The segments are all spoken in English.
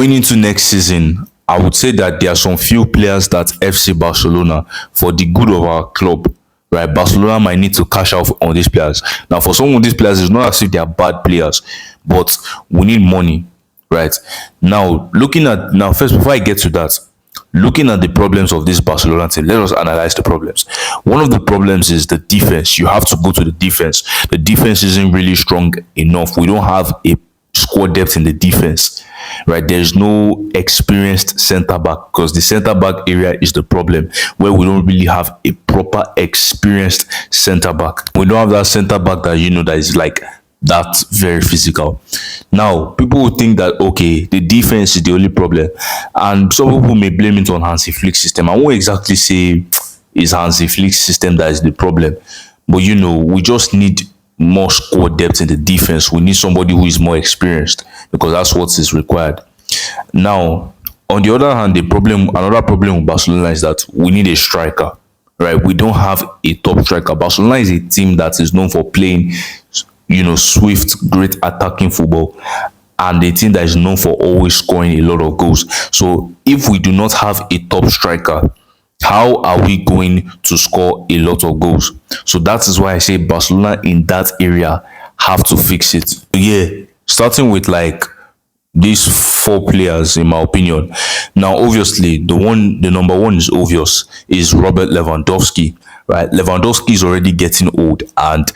Going into next season, I would say that there are some few players that FC Barcelona, for the good of our club, right? Barcelona might need to cash out on these players. Now, for some of these players, it's not as if they are bad players, but we need money, right? Now, first, before I get to that, looking at the problems of this Barcelona team, let us analyze the problems. One of the problems is the defense. You have to go to the defense. The defense isn't really strong enough. We don't have a squad depth in the defense, right? There's no experienced center back, because the center back area is the problem, where we don't really have a proper experienced center back. We don't have that center back that is like that very physical. Now, people will think that okay, the defense is the only problem, and some people may blame it on Hansi Flick's system. I won't exactly say it's Hansi Flick's system that is the problem, but we just need more squad depth in the defense. We need somebody who is more experienced, because that's what is required. Now, on the other hand, another problem with Barcelona is that we need a striker, right? We don't have a top striker. Barcelona is a team that is known for playing swift, great attacking football, and a team that is known for always scoring a lot of goals. So if we do not have a top striker, how are we going to score a lot of goals? So that is why I say Barcelona in that area have to fix it. Yeah, starting with like these four players, in my opinion. Now, obviously, the number one is obvious, is Robert Lewandowski, right? Lewandowski is already getting old, and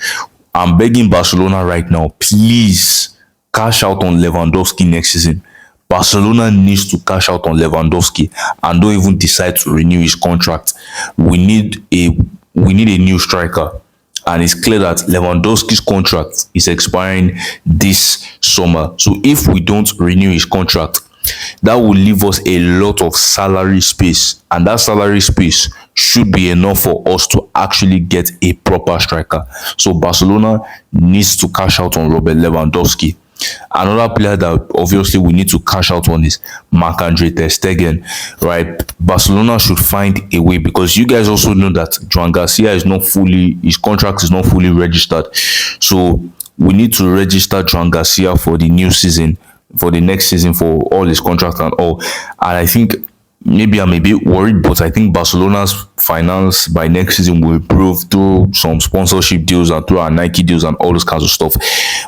I'm begging Barcelona right now, please cash out on Lewandowski next season. Barcelona needs to cash out on Lewandowski and don't even decide to renew his contract. We need a new striker, and it's clear that Lewandowski's contract is expiring this summer. So if we don't renew his contract, that will leave us a lot of salary space, and that salary space should be enough for us to actually get a proper striker. So Barcelona needs to cash out on Robert Lewandowski. Another player that obviously we need to cash out on is Marc-Andre ter Stegen, right? Barcelona should find a way, because you guys also know that Joan Garcia his contract is not fully registered. So we need to register Joan Garcia for the new season, for the next season, for all his contracts and all. And I think maybe I'm a bit worried, but I think Barcelona's finance by next season will improve through some sponsorship deals and through our Nike deals and all those kinds of stuff.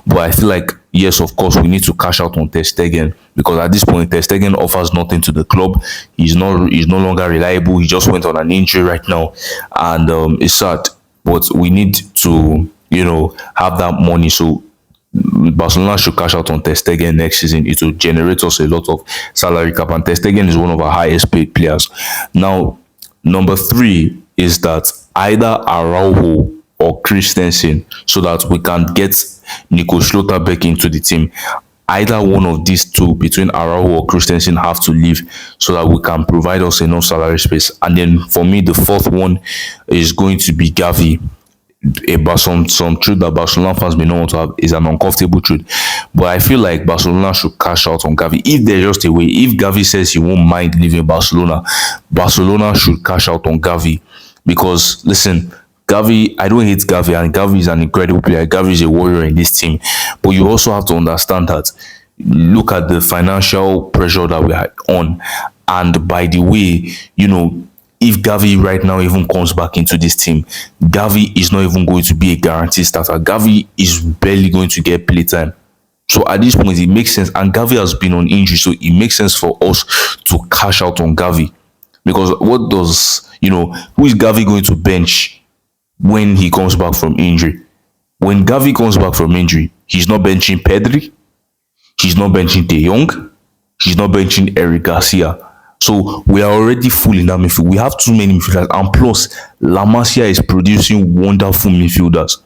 But I feel like, yes, of course, we need to cash out on ter Stegen, because at this point, ter Stegen offers nothing to the club. He's no longer reliable. He just went on an injury right now, and it's sad. But we need to, have that money. So Barcelona should cash out on ter Stegen next season. It will generate us a lot of salary cap, and ter Stegen is one of our highest paid players. Now, number 3 is that either Araujo or Christensen, so that we can get Nico Schlotterbeck into the team. Either one of these two, between Araujo or Christensen, have to leave, so that we can provide us enough salary space. And then for me, the fourth one is going to be Gavi. Some truth that Barcelona fans may not want to have is an uncomfortable truth, but I feel like Barcelona should cash out on Gavi. If there's just a way, if Gavi says he won't mind leaving Barcelona, Barcelona should cash out on Gavi. Because listen, Gavi, I don't hate Gavi, and Gavi is an incredible player. Gavi is a warrior in this team, but you also have to understand that, look at the financial pressure that we are on. And by the way, if Gavi right now even comes back into this team, Gavi is not even going to be a guaranteed starter. Gavi is barely going to get playtime. So at this point, it makes sense. And Gavi has been on injury, so it makes sense for us to cash out on Gavi. Because who is Gavi going to bench when he comes back from injury? When Gavi comes back from injury, he's not benching Pedri, he's not benching De Jong, he's not benching Eric Garcia. So we are already full in that midfield. We have too many midfielders, and plus La Masia is producing wonderful midfielders.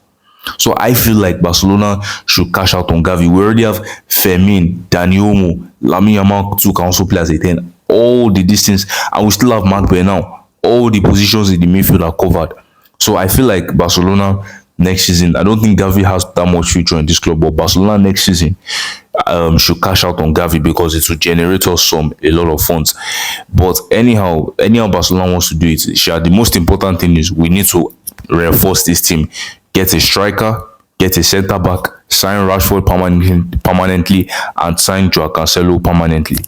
So I feel like Barcelona should cash out on Gavi. We already have Fermin, Dani Olmo, Lamine Yamal too can also play as a 10. All the distance, and we still have Marc Bernal. All the positions in the midfield are covered. So I feel like Barcelona next season, I don't think Gavi has that much future in this club, but Barcelona next season should cash out on Gavi, because it will generate us a lot of funds. But anyhow Barcelona wants to do it, the most important thing is we need to reinforce this team, get a striker, get a centre back, sign Rashford permanently, and sign Joao Cancelo permanently.